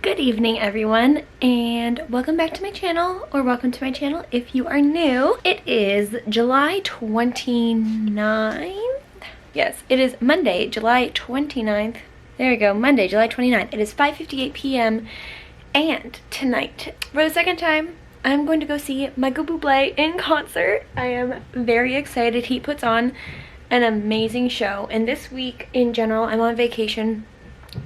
Good evening, everyone, and welcome back to my channel, or welcome to my channel if you are new. It is July 29th. Yes, it is Monday, July 29th. There we go, Monday, July 29th. It is 5:58 p.m. and tonight, for the second time, I'm going to go see Michael Buble in concert. I am very excited. He puts on an amazing show, and this week in general, I'm on vacation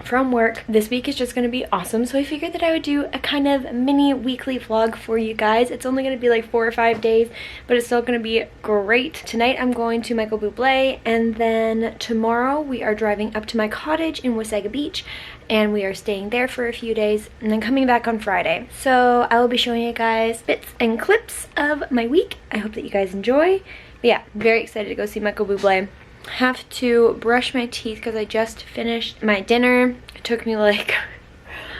from work. This week is just going to be awesome, so I figured that I would do a kind of mini weekly vlog for you guys. It's only going to be like 4 or 5 days, but it's still going to be great. Tonight I'm going to Michael Buble, and then tomorrow we are driving up to my cottage in Wasaga Beach, and we are staying there for a few days, and then coming back on Friday. So I will be showing you guys bits and clips of my week. I hope that you guys enjoy. But yeah, very excited to go see Michael Buble. Have to brush my teeth because I just finished my dinner. It took me like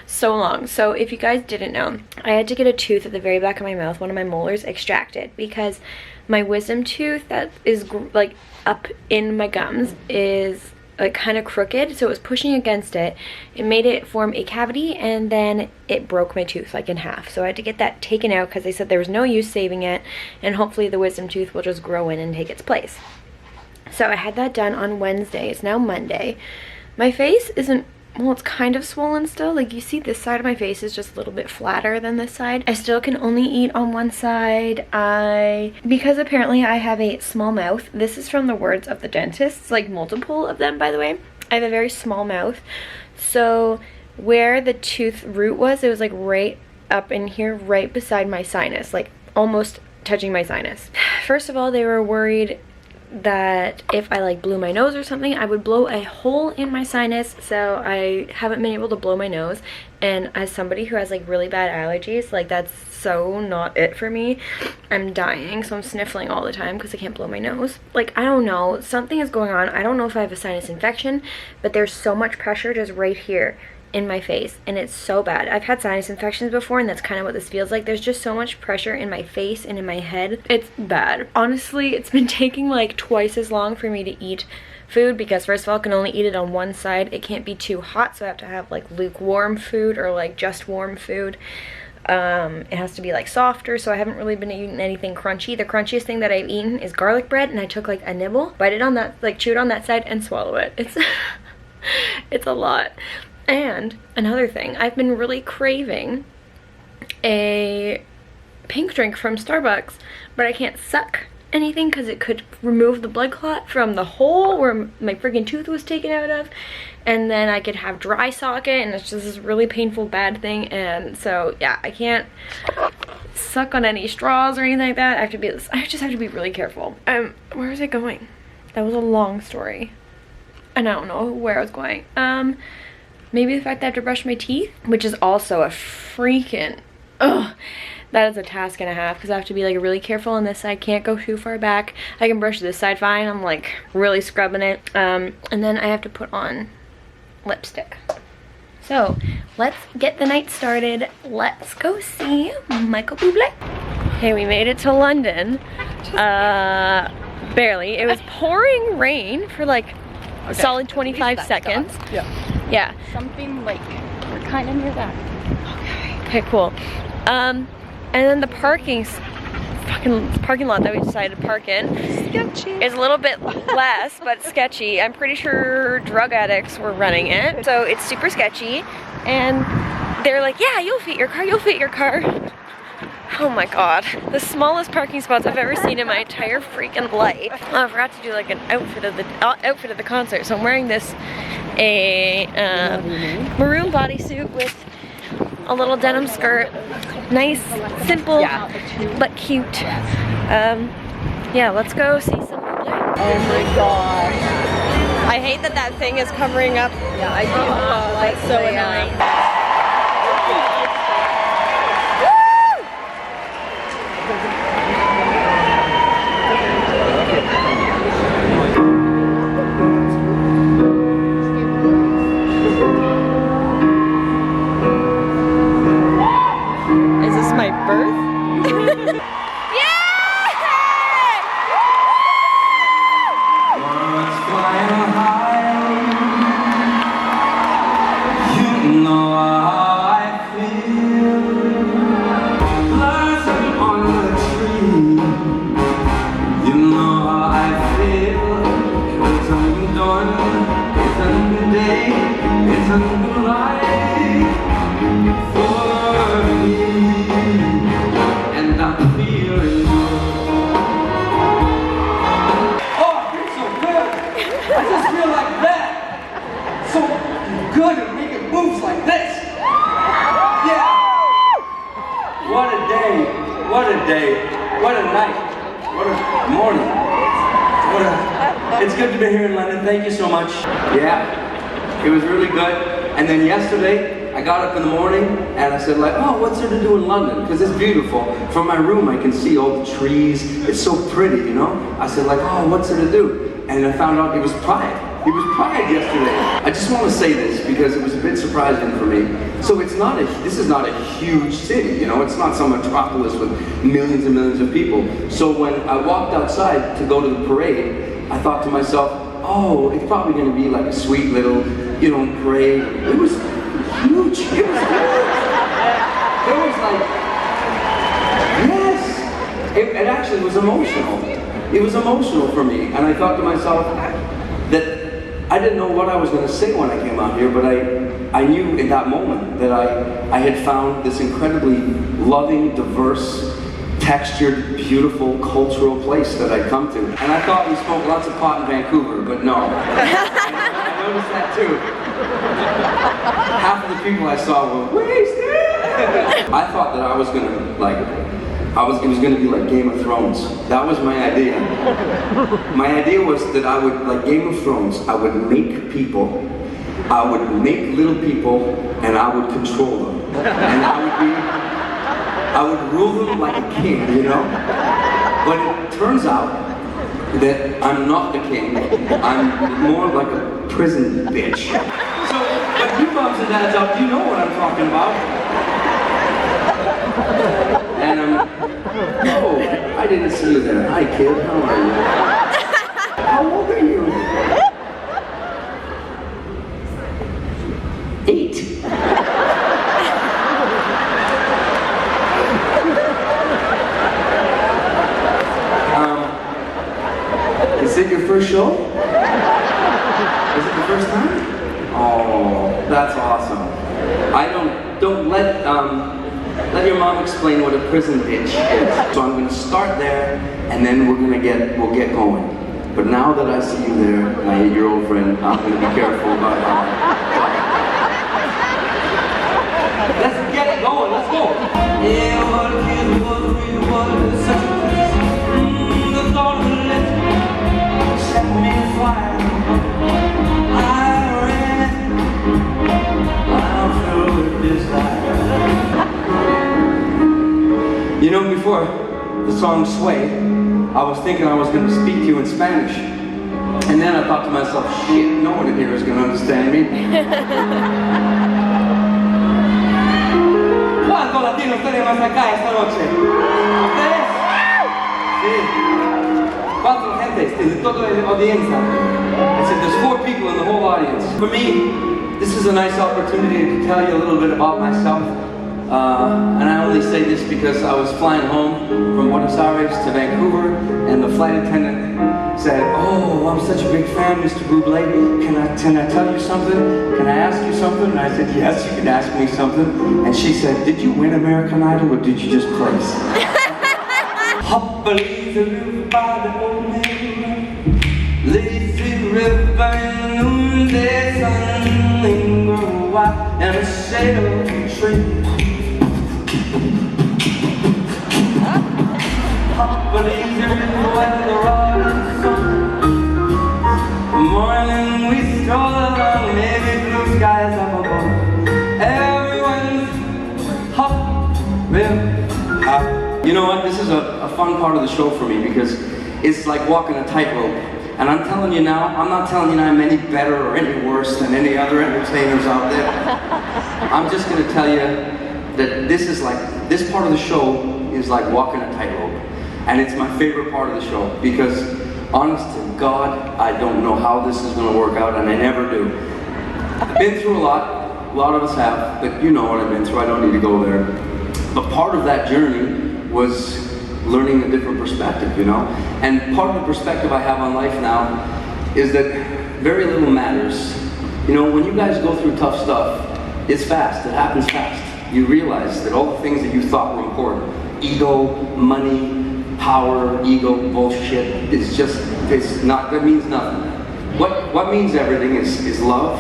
so long. So if you guys didn't know, I had to get a tooth at the very back of my mouth, one of my molars, extracted because my wisdom tooth that is like up in my gums is like kind of crooked, so it was pushing against it. It made it form a cavity, and then it broke my tooth like in half. So I had to get that taken out because they said there was no use saving it, and hopefully the wisdom tooth will just grow in and take its place. So I had that done on Wednesday. It's now Monday. My face isn't, well, it's kind of swollen still. Like you see this side of my face is just a little bit flatter than this side. I still can only eat on one side. Because apparently I have a small mouth. This is from the words of the dentists, like multiple of them, by the way. I have a very small mouth. So where the tooth root was, it was like right up in here, right beside my sinus, like almost touching my sinus. First of all, they were worried that if I like blew my nose or something, I would blow a hole in my sinus. So I haven't been able to blow my nose, and as somebody who has like really bad allergies, like that's so not it for me. I'm dying, so I'm sniffling all the time because I can't blow my nose. Like I don't know, something is going on. I don't know if I have a sinus infection, but there's so much pressure just right here in my face, and it's so bad. I've had sinus infections before, and that's kind of what this feels like. There's just so much pressure in my face and in my head. It's bad. Honestly, it's been taking like twice as long for me to eat food because first of all, I can only eat it on one side. It can't be too hot, so I have to have like lukewarm food or like just warm food. It has to be like softer, so I haven't really been eating anything crunchy. The crunchiest thing that I've eaten is garlic bread, and I took like a nibble, bite it on that, like chew it on that side and swallow it. It's it's a lot. And another thing, I've been really craving a pink drink from Starbucks, but I can't suck anything because it could remove the blood clot from the hole where my friggin' tooth was taken out of, and then I could have dry socket, and it's just this really painful bad thing. And so yeah, I can't suck on any straws or anything like that. I just have to be really careful. Where was I going? That was a long story, and I don't know where I was going. Maybe the fact that I have to brush my teeth, which is also a freaking, ugh, that is a task and a half because I have to be like really careful on this side. Can't go too far back. I can brush this side fine. I'm like really scrubbing it. And then I have to put on lipstick. So let's get the night started. Let's go see Michael Buble. Okay, we made it to London. Barely. It was pouring rain for like a solid 25 seconds. Yeah. Yeah. Something like, we're kind of near that. Okay, cool. And then the parking lot that we decided to park in is a little bit less, but sketchy. I'm pretty sure drug addicts were running it, so it's super sketchy. And they're like, yeah, you'll fit your car, you'll fit your car. Oh my god, the smallest parking spots I've ever seen in my entire freaking life. Oh, I forgot to do like an outfit of the concert, so I'm wearing this maroon bodysuit with a little denim skirt. Nice, simple, but cute. Yeah, let's go see some Buble. Oh my god. I hate that thing is covering up. Yeah, I do. That's so annoying. Is this my birth? You know day. What a night. What a morning. It's good to be here in London. Thank you so much. Yeah, it was really good. And then yesterday, I got up in the morning and I said like, oh, what's there to do in London? Because it's beautiful. From my room, I can see all the trees. It's so pretty, you know? I said like, oh, what's there to do? And I found out it was Pride. It was Pride yesterday. I just want to say this because it was a bit surprising for me. So this is not a huge city, you know, it's not some metropolis with millions and millions of people. So when I walked outside to go to the parade, I thought to myself, oh, it's probably going to be like a sweet little, you know, parade. It was huge. It was huge. It was like, yes. It actually was emotional. It was emotional for me. And I thought to myself that I didn't know what I was going to say when I came out here, but I knew in that moment that I had found this incredibly loving, diverse, textured, beautiful, cultural place that I'd come to. And I thought we smoked lots of pot in Vancouver, but no. I noticed that too. Half of the people I saw were wasted. I thought that I was going to it was going to be like Game of Thrones. That was my idea. My idea was that I would, like Game of Thrones, I would make people. I would make little people and I would control them. And I would rule them like a king, you know? But it turns out that I'm not the king. I'm more like a prison bitch. So, but you moms and dads out, you know what I'm talking about. And oh, I didn't see you there. Hi kid, how are you? How old are you? 8. Is it your first show? Is it the first time? Oh, that's awesome. Don't let your mom explain what a prison bitch is. So I'm going to start there, and then we'll get going. But now that I see you there, my 8-year-old friend, I'm going to be careful about how. Let's get it going. Let's go. Yeah, what a kid was, really was such a place. The thought of it set me afire. I ran out through desire. You know, before the song Sway, I was thinking I was going to speak to you in Spanish. And then I thought to myself, shit, no one in here is going to understand me. ¿Cuántos latinos tenemos acá esta noche? ¿Ustedes? Sí. 4 gentes de toda la audiencia. I said, there's 4 people in the whole audience. For me, this is a nice opportunity to tell you a little bit about myself. And I only say this because I was flying home from Buenos Aires to Vancouver, and the flight attendant said, oh, I'm such a big fan, Mr. Buble. Can I tell you something? Can I ask you something? And I said, yes, you can ask me something. And she said, did you win American Idol or did you just place? Happily the river by the old man, lazy river in the noonday sun, linger white and a shade of a tree. Believe there is weather on the sun. Morning we stroll along, maybe blue skies up above. Everyone's hop, real hop. You know what? This is a fun part of the show for me because it's like walking a tightrope. And I'm telling you now, I'm not telling you now I'm any better or any worse than any other entertainers out there. I'm just going to tell you that this part of the show is like walking a tightrope. And it's my favorite part of the show because, honest to God, I don't know how this is going to work out, and I never do. I've been through a lot of us have, but you know what I've been through, I don't need to go there. But part of that journey was learning a different perspective, you know? And part of the perspective I have on life now is that very little matters. You know, when you guys go through tough stuff, it's fast, it happens fast. You realize that all the things that you thought were important, ego, money, power, ego, bullshit, that means nothing. What means everything is love,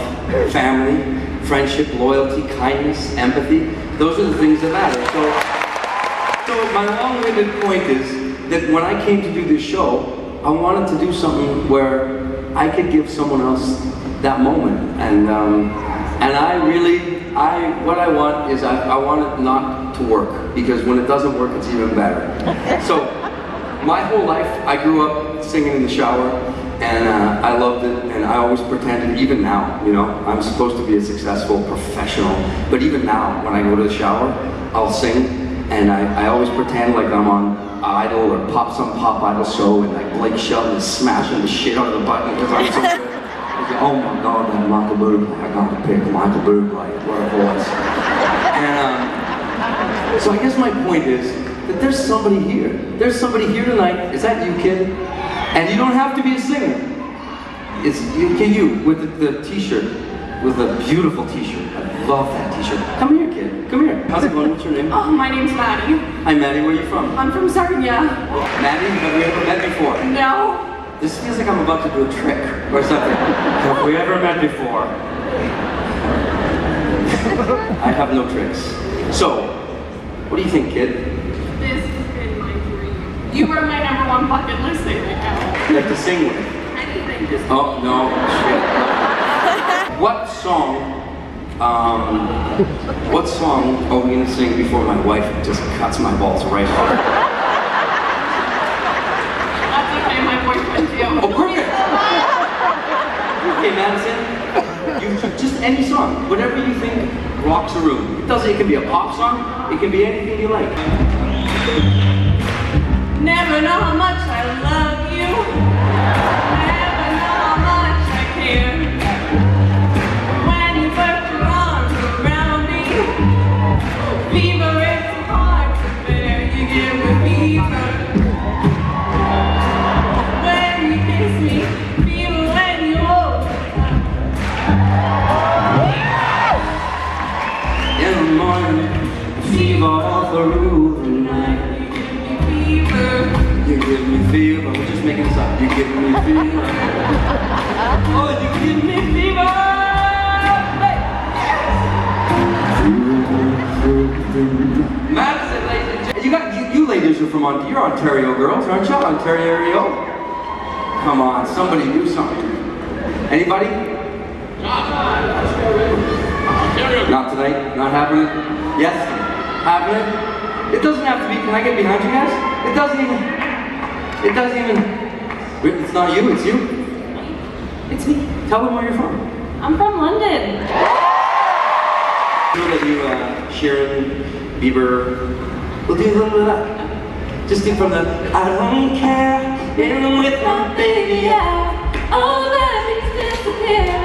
family, friendship, loyalty, kindness, empathy. Those are the things that matter. So So my long-winded point is that when I came to do this show, I wanted to do something where I could give someone else that moment, and what I want is I want it not to work, because when it doesn't work, it's even better. So my whole life, I grew up singing in the shower, and I loved it, and I always pretended, even now, you know, I'm supposed to be a successful professional, but even now, when I go to the shower, I'll sing, and I always pretend like I'm on Idol or some pop idol show, and like Blake Shelton is smashing the shit out of the button because I'm so good. I say, oh my God, that Michael Buble, I gotta pick Michael Buble, what a voice. And so I guess my point is that there's somebody here. There's somebody here tonight. Is that you, kid? And you don't have to be a singer. It's you with the t-shirt, with a beautiful t-shirt. I love that t-shirt. Come here, kid. Come here. How's it going? What's your name? Oh, my name's Maddie. Hi, Maddie. Where are you from? I'm from Sarnia. Maddie, have we ever met before? No. This feels like I'm about to do a trick or something. Have we ever met before? I have no tricks. So, what do you think, kid? This has been my dream. You are my #1 bucket list thing right now. You like to sing with? Anything, just... Oh, no, shit. What song are we gonna sing before my wife just cuts my balls right off? That's okay, my boyfriend too. Oh, perfect! Okay, Madison, just any song, whatever you think rocks a room. It can be a pop song, it can be anything you like. Never know how much I love you. Never know how much I care. When you put your arms around me, fever is so hard to bear. You give me fever. When you kiss me, fever when you hold me. In the morning, fever all through the night. You give me fever, we're just making this up. You give me fever. Oh, you give me fever. Madison, you ladies are from you're Ontario girls, aren't you? Ontario. Come on, somebody do something. Anybody? Not tonight. Not happening. Yes, happening. It doesn't have to be. Can I get behind you guys? It doesn't even. It's not you, it's you. It's me. Tell them where you're from. I'm from London. That you, Sharon, Bieber, we'll do a little bit of that. Just do from the, I don't care, even with my baby, yeah. All that is disappear.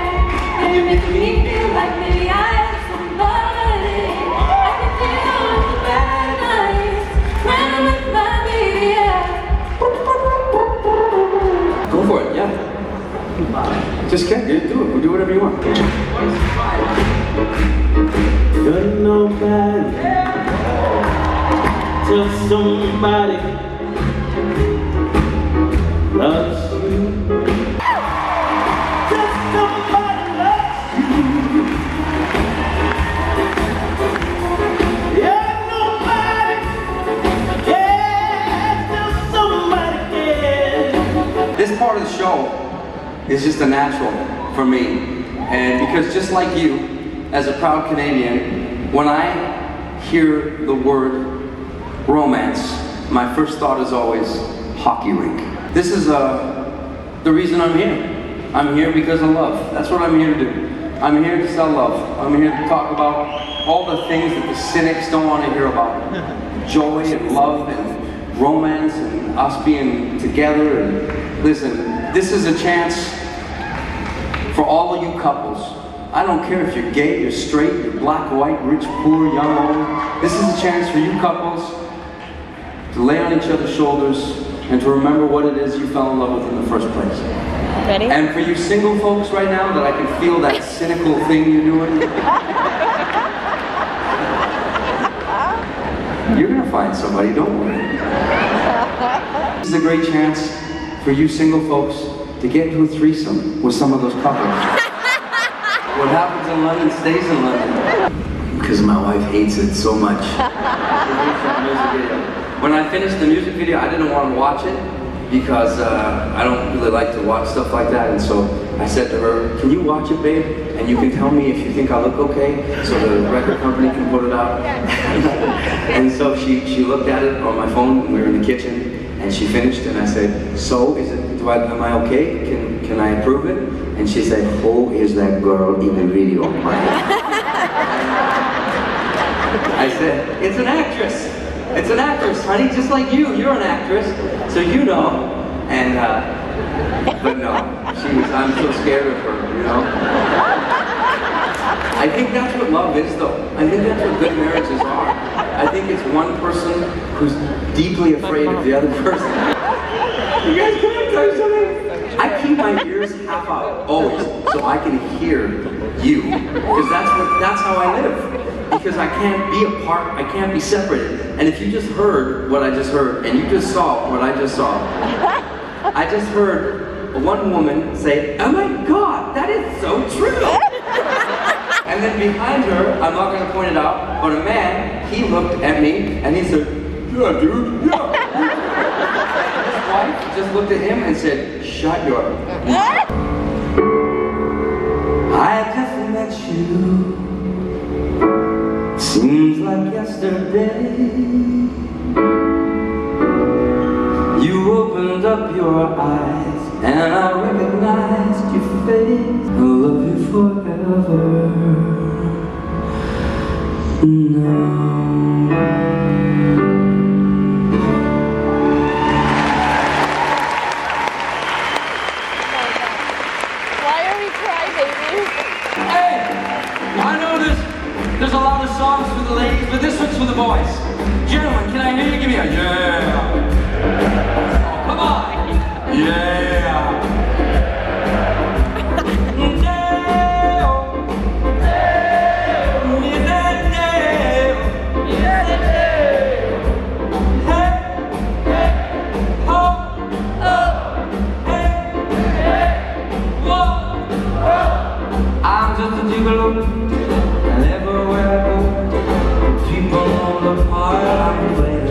And you're making me feel like maybe I have somebody. I can deal with the bad nights when I'm with my baby, yeah. Go for it, yeah. Just do it. We'll do whatever you want. Got nobody, tell somebody loves you. Tell somebody loves you. Yeah, nobody cares, tell somebody cares. This part of the show is just a natural for me. And because just like you, as a proud Canadian, when I hear the word romance, my first thought is always hockey rink. This is the reason I'm here. I'm here because of love. That's what I'm here to do. I'm here to sell love. I'm here to talk about all the things that the cynics don't want to hear about. Joy and love and romance and us being together. And listen, this is a chance for all of you couples. I don't care if you're gay, you're straight, you're black, white, rich, poor, young, old. This is a chance for you couples to lay on each other's shoulders and to remember what it is you fell in love with in the first place. Ready? And for you single folks right now that I can feel that cynical thing you're doing, you're gonna find somebody, don't worry. This is a great chance for you single folks to get into a threesome with some of those couples. What happens in London stays in London. because my wife hates it so much. She hates that music video. When I finished the music video, I didn't want to watch it because I don't really like to watch stuff like that, and so I said to her, can you watch it, babe? And you can tell me if you think I look okay, so the record company can put it out. And so she looked at it on my phone when we were in the kitchen, and she finished, and I said, so am I okay? Can I approve it? And she said, who is that girl in the video? I said, it's an actress. It's an actress, honey, just like you. You're an actress, so you know. And, but no, I'm so scared of her, you know? I think that's what love is, though. I think that's what good marriages are. I think it's one person who's deeply afraid of the other person. You guys can't tell you something? I keep my ears half out, always, so I can hear you. Because that's how I live. Because I can't be apart, I can't be separated. And if you just heard what I just heard, and you just saw what I just saw, I just heard one woman say, oh my God, that is so true. And then behind her, I'm not going to point it out, but a man, he looked at me and he said, yeah, dude, yeah. His wife just looked at him and said, shut your mouth. I just met you. Seems like yesterday. You opened up your eyes and I recognized your face. I love you forever. No. Why are we crybabies? Hey! I know there's a lot of songs for the ladies, but this one's for the boys. Gentlemen, can I hear you? Give me a yeah. Come on. Yeah. I'm just a gigolo. And everywhere I go, people know the part I'm playing.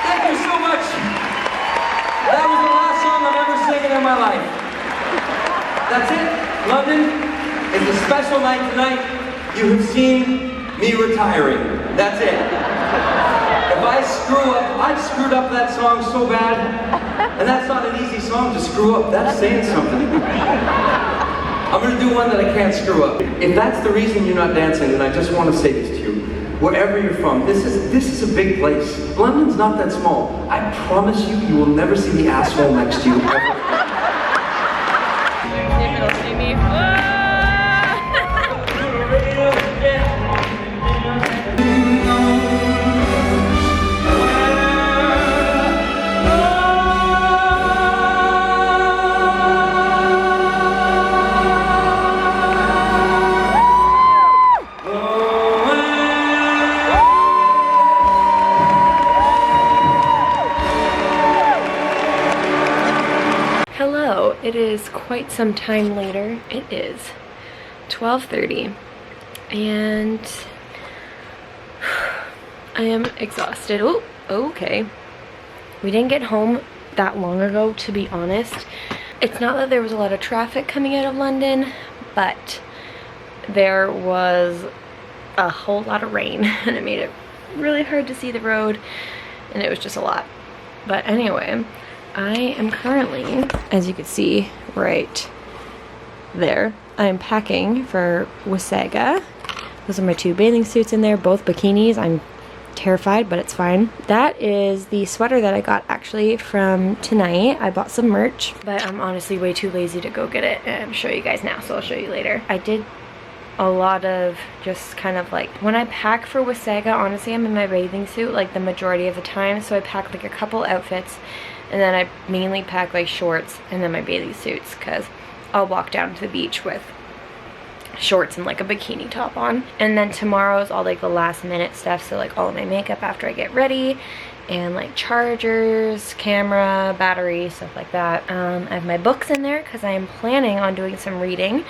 Thank you so much. That was the last song I've ever sang in my life. That's it. London is a special night tonight. You have seen me retiring. That's it. If I screw up, I've screwed up that song so bad. And that's not an easy song to screw up. That's saying something. I'm going to do one that I can't screw up. If that's the reason you're not dancing, then I just want to say this to you. Wherever you're from, this is a big place. London's not that small. I promise you, you will never see the asshole next to you ever. It is quite some time later. It is 12:30 and I am exhausted. Oh, okay. We didn't get home that long ago, to be honest. It's not that there was a lot of traffic coming out of London, but there was a whole lot of rain and it made it really hard to see the road and it was just a lot. But anyway, I am currently, as you can see right there, I'm packing for Wasaga. Those are my two bathing suits in there, both bikinis. I'm terrified, but it's fine. That is the sweater that I got actually from tonight. I bought some merch, but I'm honestly way too lazy to go get it and show you guys now, so I'll show you later. I did a lot of just kind of like, when I pack for Wasaga, honestly, I'm in my bathing suit like the majority of the time, so I pack like a couple outfits. And then I mainly pack like shorts and then my bathing suits because I'll walk down to the beach with shorts and like a bikini top on. And then tomorrow's all like the last minute stuff, so like all of my makeup after I get ready and like chargers, camera, battery, stuff like that. I have my books in there because I am planning on doing some reading.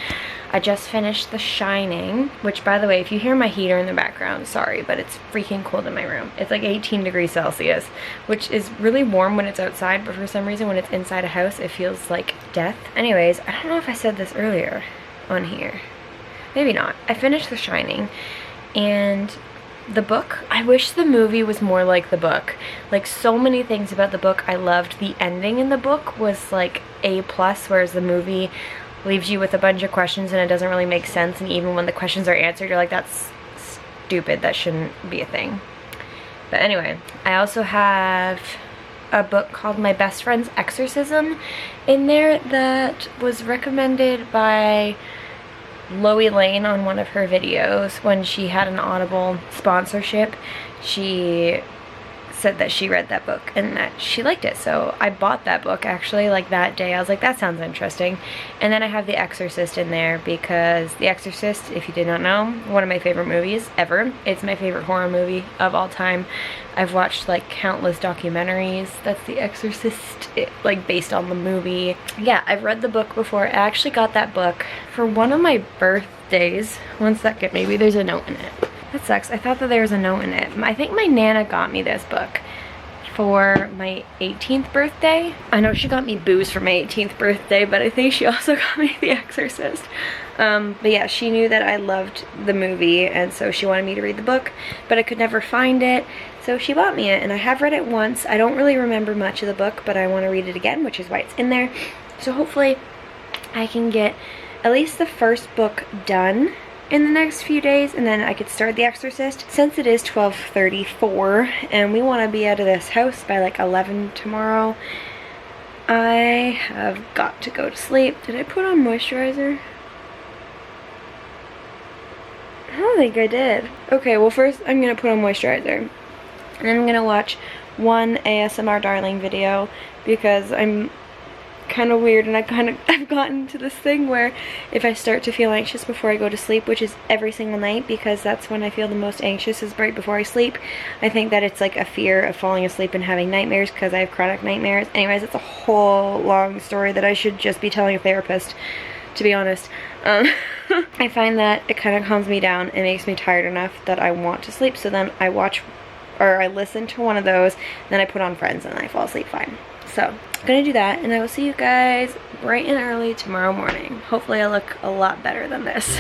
I just finished The Shining, which, by the way, if you hear my heater in the background, sorry, but it's freaking cold in my room. It's like 18 degrees Celsius, which is really warm when it's outside, but for some reason when it's inside a house, it feels like death. Anyways, I don't know if I said this earlier on here. Maybe not. I finished The Shining, and the book, I wish the movie was more like the book. Like, so many things about the book I loved. The ending in the book was like A+, whereas the movie leaves you with a bunch of questions and it doesn't really make sense, and even when the questions are answered, you're like, that's stupid, that shouldn't be a thing. But anyway, I also have a book called My Best Friend's Exorcism in there that was recommended by Loie Lane on one of her videos when she had an Audible sponsorship. She said that she read that book and that she liked it, so I bought that book actually like that day. I was like, that sounds interesting. And then I have The Exorcist in there because The Exorcist, if you did not know, one of my favorite movies ever. It's my favorite horror movie of all time. I've watched like countless documentaries that's The Exorcist, like based on the movie. Yeah, I've read the book before. I actually got that book for one of my birthdays. One second, maybe there's a note in it. That sucks. I thought that there was a note in it. I think my Nana got me this book for my 18th birthday. I know she got me booze for my 18th birthday, but I think she also got me The Exorcist. But yeah, she knew that I loved the movie, and so she wanted me to read the book, but I could never find it, so she bought me it, and I have read it once. I don't really remember much of the book, but I want to read it again, which is why it's in there. So hopefully I can get at least the first book done in the next few days, and then I could start The Exorcist. Since it is 12:34 and we want to be out of this house by like 11 tomorrow, I have got to go to sleep. Did I put on moisturizer? I don't think I did. Okay, well first I'm gonna put on moisturizer, and then I'm gonna watch one ASMR Darling video because I'm kind of weird, and I've gotten to this thing where if I start to feel anxious before I go to sleep, which is every single night because that's when I feel the most anxious, is right before I sleep. I think that it's like a fear of falling asleep and having nightmares because I have chronic nightmares. Anyways, it's a whole long story that I should just be telling a therapist, to be honest. I find that it kind of calms me down and makes me tired enough that I want to sleep, so then I watch or I listen to one of those, then I put on Friends and I fall asleep fine. So I'm gonna do that, and I will see you guys bright and early tomorrow morning. Hopefully I look a lot better than this.